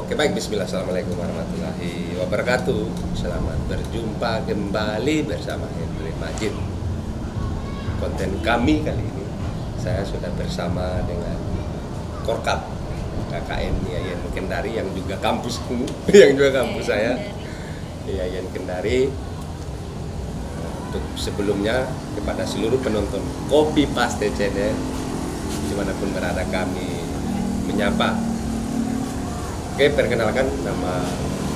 Oke baik, bismillah, assalamualaikum warahmatullahi wabarakatuh. Selamat berjumpa kembali bersama Henry Majid. Konten kami kali ini, saya sudah bersama dengan Korkap KKN Yayan Kendari yang juga kampusku, yang juga kampus saya, Yayan Kendari. Untuk sebelumnya kepada seluruh penonton Kopi Paste Channel, dimanapun berada kami menyapa. Oke, perkenalkan nama,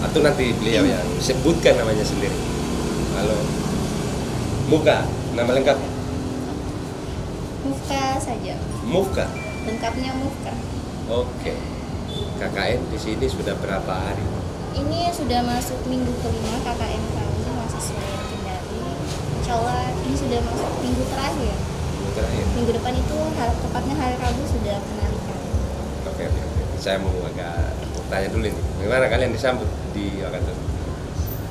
atau nanti beliau yang sebutkan namanya sendiri. Halo, Muka, nama lengkap? Mufka saja. Mufka. Lengkapnya Mufka. Oke. KKN di sini sudah berapa hari? Ini sudah masuk minggu kelima KKN kami mahasiswa yang Kendari. Insya Allah ini sudah masuk minggu terakhir. Minggu terakhir. Minggu depan itu tepatnya hari Rabu sudah penarikan. Oke. Saya mau agak tanya dulu nih, bagaimana kalian disambut di Wakatobi?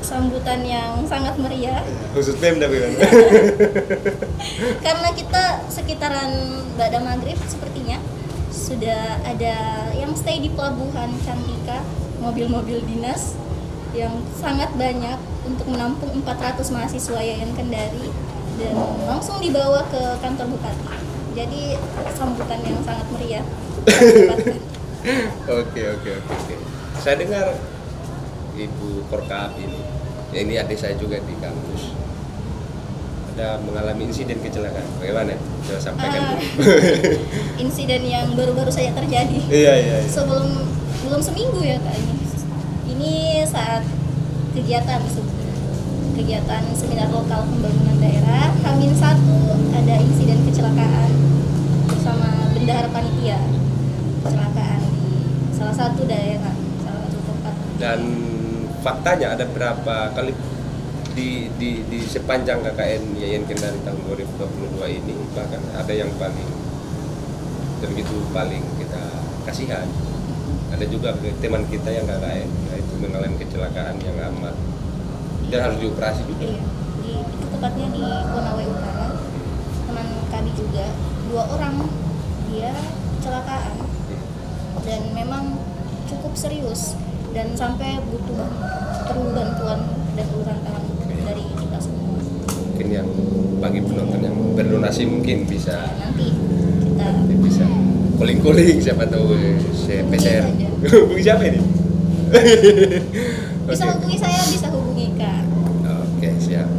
Sambutan yang sangat meriah. Khusus Pemda bagaimana? Karena kita sekitaran Ba'da Maghrib sepertinya sudah ada yang stay di Pelabuhan Cantika, mobil-mobil dinas yang sangat banyak untuk menampung 400 mahasiswa Yayan Kendari dan langsung dibawa ke kantor Bupati. Jadi sambutan yang sangat meriah. Oke. Saya dengar Ibu Korkap ini, ya ini adik saya juga di kampus, ada mengalami insiden kecelakaan. Bagaimana? Coba sampaikan dulu. Insiden yang baru-baru saja terjadi. Iya. Belum seminggu ya Kak ini. Ini saat kegiatan seminar lokal pembangunan daerah, H-1 ada insiden kecelakaan bersama bendahara panitia. Kecelakaan di salah satu daerah, salah satu tempat. Dan faktanya ada berapa kali di sepanjang KKN Yayan Kendari tahun 2022 ini, bahkan ada yang paling kita kasihan. Ada juga teman kita yang KKN, yaitu mengalami kecelakaan yang amat dan harus dioperasi juga. Iya, itu tepatnya di Konawe Utara. Teman kami juga 2 orang dia kecelakaan dan memang cukup serius dan sampai perlu bantuan dan uluran tangan dari kita semua. Mungkin yang bagi penonton yang berdonasi mungkin bisa Nanti kita bisa calling siapa tahu PCR. Hubungi siapa ini? bisa Oke. hubungi saya, bisa hubungi Kak. Oke, siap.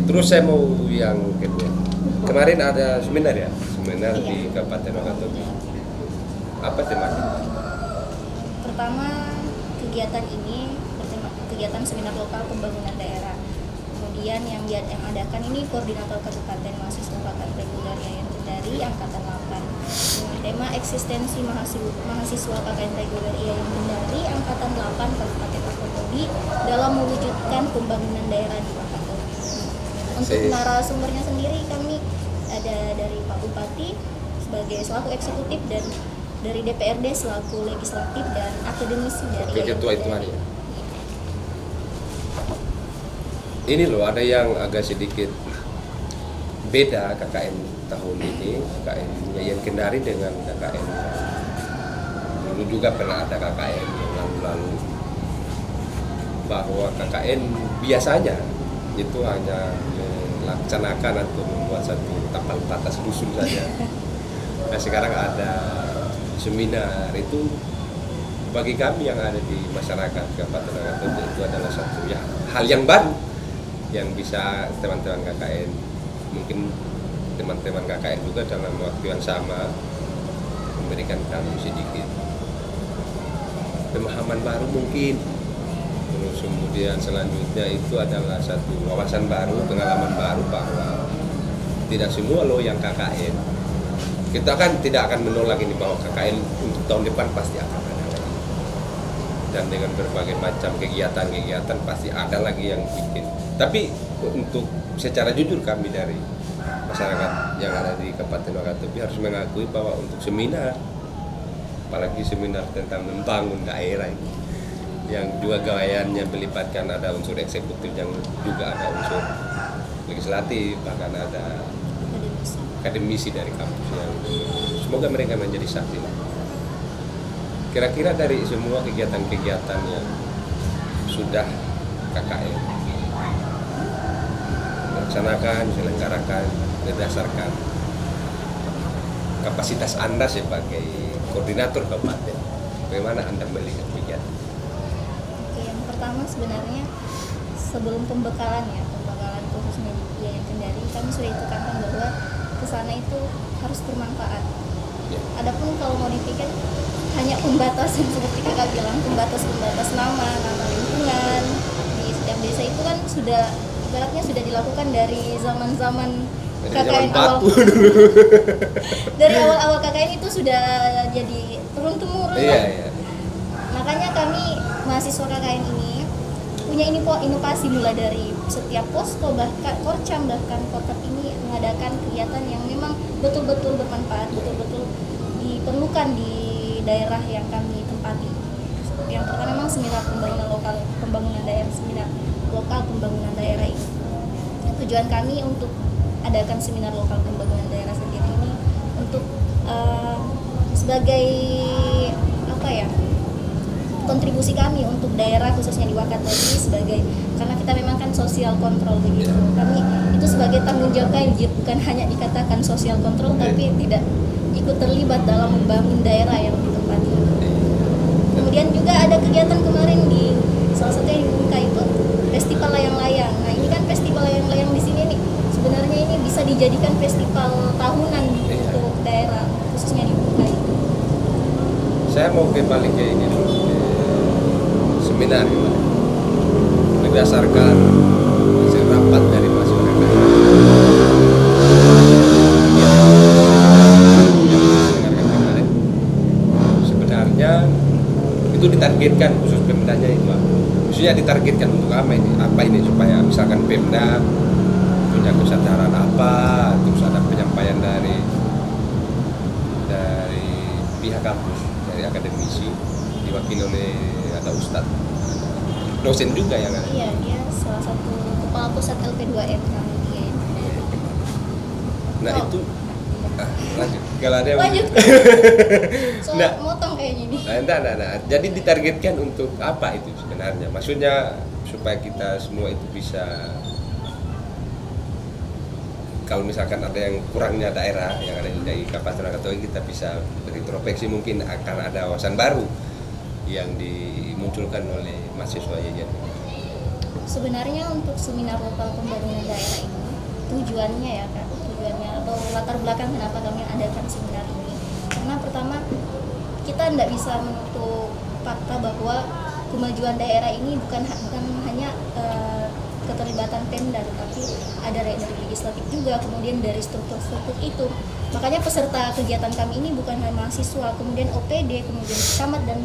Terus saya mau yang kedua. Kemarin ada seminar ya, Iya. di Kabupaten Wakatobi. Apa temanya? Pertama, kegiatan ini kegiatan seminar lokal pembangunan daerah. Kemudian yang adakan ini koordinator Kabupaten Mahasiswa Bakat Reguler Yayan Kendari Angkatan 8 dengan tema eksistensi mahasiswa KKN Reguler Yayan Kendari Angkatan 8 Kabupaten Wakatobi dalam mewujudkan pembangunan daerah di Wakatobi. Untuk narasumbernya sendiri kami ada dari Pak Bupati sebagai selaku eksekutif dan dari DPRD selaku legislatif dan akademisi dari Yayan Ketua itu Kendari. ya. Ini loh, ada yang agak sedikit beda KKN tahun ini, KKN Yayan Kendari dengan KKN dulu juga pernah ada KKN yang lalu-lalu, bahwa KKN biasanya itu hanya melaksanakan atau membuat satu tapal batas dusun saja. Nah sekarang ada seminar, itu bagi kami yang ada di masyarakat Kabupaten Wakatobi itu adalah satu hal yang baru yang bisa teman-teman KKN, mungkin teman-teman KKN juga dalam waktu yang sama memberikan kami sedikit pemahaman baru mungkin. Terus kemudian selanjutnya itu adalah satu wawasan baru, pengalaman baru bahwa tidak semua loh yang KKN. Kita kan tidak akan menolak ini bahwa KKN untuk tahun depan pasti akan ada lagi. Dan dengan berbagai macam kegiatan pasti ada lagi yang bikin. Tapi untuk secara jujur kami dari masyarakat yang ada di Kabupaten Wakatobi harus mengakui bahwa untuk seminar, apalagi seminar tentang membangun daerah ini, yang juga gawayannya melibatkan ada unsur eksekutif yang juga ada unsur legislatif, bahkan ada akademisi dari kampus yang semoga mereka menjadi saksi. Kira-kira dari semua kegiatan-kegiatan yang sudah KKN laksanakan, diselenggarakan berdasarkan kapasitas Anda sebagai koordinator kabupaten, bagaimana Anda melihat kegiatan? Oke, yang pertama sebenarnya sebelum pembekalan khususnya di Yayan Kendari, kami sudah tekankan bahwa kesana itu harus bermanfaat. Ya. Adapun kalau mau dipikir hanya pembatasan seperti kakak bilang, pembatas nama lingkungan di setiap desa itu kan sudah ibaratnya sudah dilakukan dari zaman-zaman KKN awal. Dari awal-awal KKN itu sudah jadi turun temurun. Iya. Makanya kami mahasiswa KKN ini punya inovasi mulai dari setiap posko, bahkan Korcam, bahkan Korkap ini mengadakan kegiatan yang memang betul-betul bermanfaat, betul-betul diperlukan di daerah yang kami tempati. Yang pertama memang seminar pembangunan daerah ini. Tujuan kami untuk adakan seminar lokal pembangunan daerah sendiri ini untuk sebagai kontribusi kami untuk daerah khususnya di Wakatobi sebagai, karena kita memang kan sosial kontrol begitu. Kami itu sebagai tanggung jawab kami, bukan hanya dikatakan sosial kontrol tapi tidak ikut terlibat dalam membangun daerah yang ditempati. Kemudian juga ada kegiatan kemarin di salah satu yang dibuka itu festival layang-layang. Nah ini kan festival layang-layang di sini nih sebenarnya ini bisa dijadikan festival tahunan untuk daerah khususnya di Bungkai. Saya mau kembali ke ini dulu, seminar kemarin berdasarkan hasil rapat dari masyarakat kemarin. Sebenarnya itu ditargetkan khusus Pemdanya itu, khususnya ditargetkan untuk apa ini supaya misalkan Pemda punya kesadaran apa, terus ada penyampaian dari pihak kampus, dari akademisi, diwakili oleh ada ustadz, dosen juga yang ada. Iya, dia salah satu kepala pusat LP2M kami dia. Nah itu lanjut. Kalau ada lanjut. Motong kayak gini. Nah. Jadi ditargetkan untuk apa itu sebenarnya? Maksudnya supaya kita semua itu bisa, kalau misalkan ada yang kurangnya daerah yang ada di Kabupaten Wakatobi, kita bisa berintrospeksi, mungkin akan ada wawasan baru yang dimunculkan oleh mahasiswa Yayan. Sebenarnya untuk seminar lokal pembangunan daerah ini tujuannya atau latar belakang kenapa kami adakan seminar ini, karena pertama kita tidak bisa menutup fakta bahwa kemajuan daerah ini bukan hanya keterlibatan Pemda, tetapi ada dari legislatif juga, kemudian dari struktur-struktur itu. Makanya peserta kegiatan kami ini bukan hanya mahasiswa, kemudian OPD, kemudian camat dan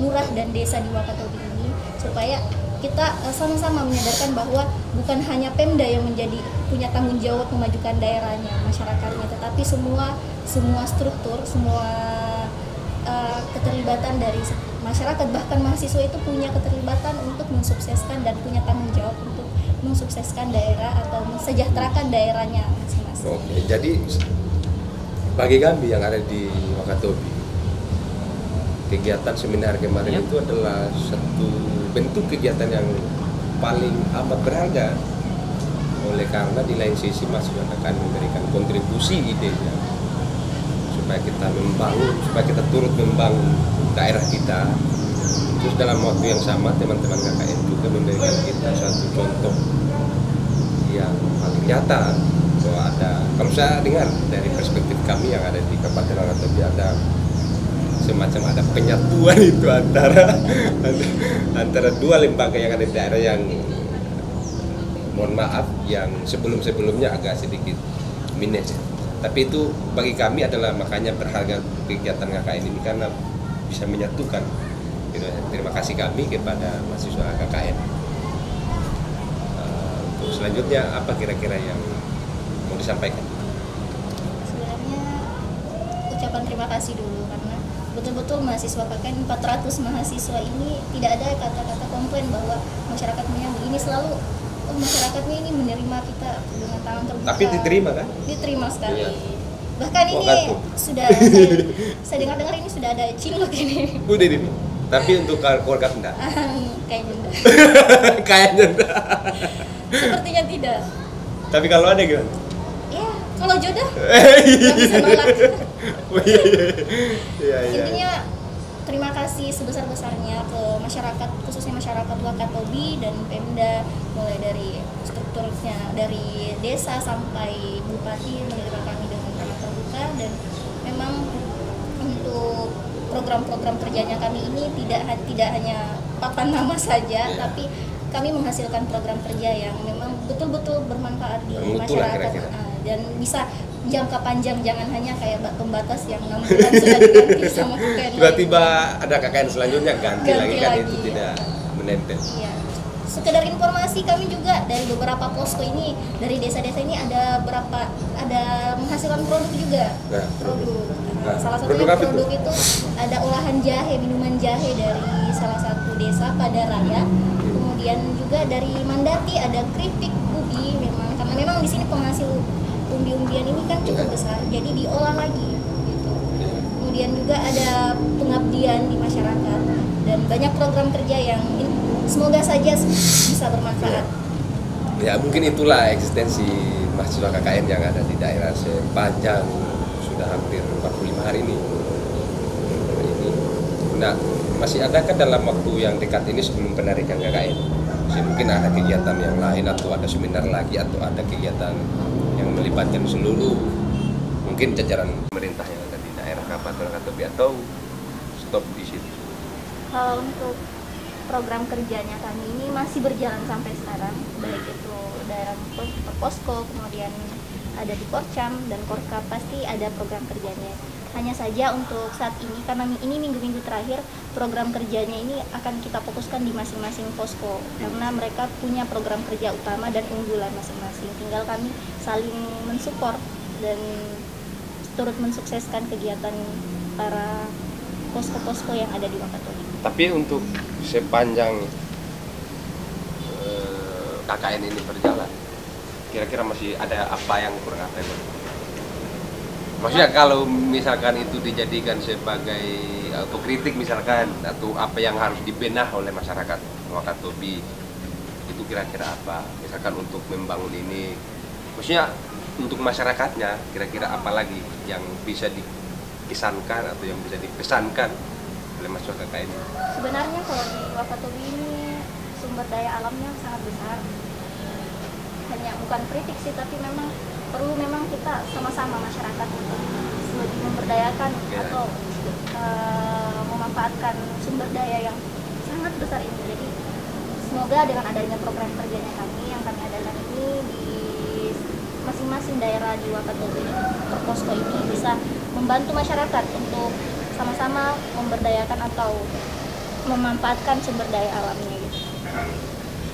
lurah dan desa di Wakatobi ini, supaya kita sama-sama menyadarkan bahwa bukan hanya Pemda yang punya tanggung jawab memajukan daerahnya, masyarakatnya, tetapi semua struktur, semua keterlibatan dari masyarakat, bahkan mahasiswa itu punya keterlibatan untuk mensukseskan dan punya tanggung jawab untuk mensukseskan daerah atau mensejahterakan daerahnya masing-masing. Oke, jadi bagi kami yang ada di Wakatobi, kegiatan seminar kemarin itu adalah satu bentuk kegiatan yang paling amat berharga, oleh karena di lain sisi mahasiswa akan memberikan kontribusi idenya supaya kita turut membangun daerah kita. Terus dalam waktu yang sama teman-teman KKN juga memberikan kita satu contoh yang paling nyata bahwa kalau saya dengar dari perspektif kami yang ada di Kabupaten Wakatobi, ada semacam penyatuan itu antara dua lembaga yang ada di daerah yang, mohon maaf, yang sebelumnya agak sedikit minus. Tapi itu bagi kami adalah makanya berharga kegiatan KKN ini, karena bisa menyatukan. Terima kasih kami kepada mahasiswa KKN. Untuk selanjutnya apa kira-kira yang mau disampaikan? Sebenarnya ucapan terima kasih dulu, karena betul-betul mahasiswa KKN 400 mahasiswa ini tidak ada kata-kata komplain bahwa masyarakatnya begini, selalu masyarakatnya ini menerima kita dengan tangan terbuka. Tapi diterima kan? Diterima sekali. Iya. Bahkan ini Wakatu. sudah saya dengar-dengar ini sudah ada cinlok ini. Udah ini. Tapi untuk keluarga enggak. Kayaknya enggak. Kayaknya enggak. Sepertinya tidak. Tapi kalau ada gimana? Ya, kalau jodoh nggak bisa nolak. Iya. Intinya terima kasih sebesar-besarnya ke masyarakat, khususnya masyarakat Wakatobi dan Pemda, mulai dari strukturnya dari desa sampai bupati menerima kami dengan ramah terbuka. Dan memang untuk program-program kerjanya kami ini tidak hanya papan nama saja, tapi kami menghasilkan program kerja yang memang betul-betul bermanfaat di Bermutu lah masyarakat. kira-kira. Dan bisa jangka panjang, jangan hanya kayak bak pembatas yang 6 bulan sudah diganti sama KKN Tiba-tiba lainnya. ada KKN selanjutnya ganti lagi kan, itu lagi, tidak menempel. Iya. Sekedar informasi, kami juga dari beberapa posko ini, dari desa-desa ini ada menghasilkan produk juga. Nah, Produk. Nah, Salah satunya produk apa itu? produk itu ada olahan jahe, minuman jahe dari salah satu desa pada raya. Kemudian juga dari Mandati ada keripik ubi, memang karena memang di sini penghasil umbi-umbian ini kan cukup besar, jadi diolah lagi gitu. Kemudian juga ada pengabdian di masyarakat dan banyak program kerja yang semoga saja bisa bermanfaat. Ya mungkin itulah eksistensi mahasiswa KKN yang ada di daerah sepanjang sudah hampir 45 hari ini. Nah, masih adakah dalam waktu yang dekat ini sebelum penarikan KKN? Masih mungkin ada kegiatan yang lain atau ada seminar lagi atau ada kegiatan yang melibatkan seluruh mungkin jajaran pemerintah yang ada di daerah Kabupaten Wakatobi atau stop di situ? Kalau untuk program kerjanya kami ini masih berjalan sampai sekarang, baik itu daerah posko, kemudian ada di Porcam dan Korka, pasti ada program kerjanya. Hanya saja untuk saat ini, karena ini minggu-minggu terakhir, program kerjanya ini akan kita fokuskan di masing-masing posko karena mereka punya program kerja utama dan unggulan masing-masing. Tinggal kami saling mensupport dan turut mensukseskan kegiatan para posko-posko yang ada di Wakatobi. Tapi untuk sepanjang KKN ini berjalan, kira-kira masih ada apa yang kurang apa yang maksudnya kalau misalkan itu dijadikan sebagai autokritik misalkan, atau apa yang harus dibenah oleh masyarakat Wakatobi, itu kira-kira apa misalkan untuk membangun ini, maksudnya untuk masyarakatnya kira-kira apa lagi yang bisa dikesankan atau yang bisa dipesankan oleh masyarakat KKN? Sebenarnya kalau di Wakatobi ini sumber daya alamnya sangat besar, hanya bukan kritik sih, tapi memang perlu kita sama-sama masyarakat untuk lebih memberdayakan atau memanfaatkan sumber daya yang sangat besar ini. Jadi semoga dengan adanya program kerjanya kami yang kami adakan ini di masing-masing daerah di Wakatobi per posko ini bisa membantu masyarakat untuk sama-sama memberdayakan atau memanfaatkan sumber daya alamnya gitu.